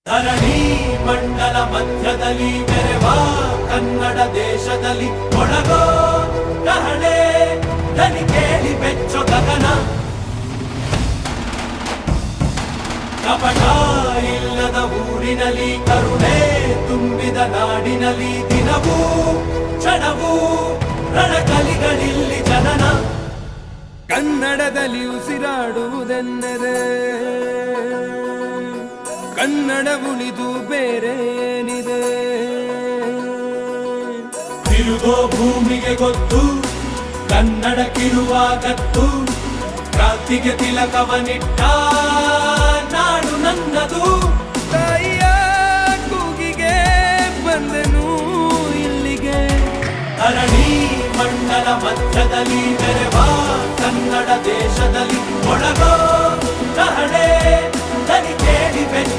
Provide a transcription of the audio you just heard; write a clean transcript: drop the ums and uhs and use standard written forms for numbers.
ಧರಣಿ ಮಂಡಲ ಮಧ್ಯದಲ್ಲಿ ಮೆರೆವ ಕನ್ನಡ ದೇಶದಲ್ಲಿ ಒಳಗೋ ಕಹಳೆ ದನಿ ಕೇಳಿ ಬೆಚ್ಚೋ ಗಗನ. ಕಪಟ ಇಲ್ಲದ ಊರಿನಲ್ಲಿ ಕರುಣೆ ತುಂಬಿದ ನಾಡಿನಲ್ಲಿ ದಿನವೂ ಕ್ಷಣವೂ ರಣಕಲಿಗಳಿಲ್ಲಿ ಜನನ. ಕನ್ನಡದಲ್ಲಿ ಉಸಿರಾಡುವುದೆಂದರೆ ಕನ್ನಡ ಉಳಿದು ಬೇರೇನಿದೆ. ತಿರುಗೋ ಭೂಮಿಗೆ ಗೊತ್ತು ಕನ್ನಡಕ್ಕಿರುವ ಗತ್ತು. ಕ್ರಾಂತಿಗೆ ತಿಲಕವನಿಟ್ಟ ನಾಡು ನನ್ನದು. ತಾಯಿಯ ಕೂಗಿಗೆ ಬಂದೆನು ಇಲ್ಲಿಗೆ. ಧರಣಿ ಮಂಡಲ ಮಧ್ಯದಲ್ಲಿ ಮೆರೆವ ಕನ್ನಡ ದೇಶದಲ್ಲಿ ಒಳಗೋ ಕಹಳೆ ದನಿ ಕೇಳಿ ಬೆಚ್ಚ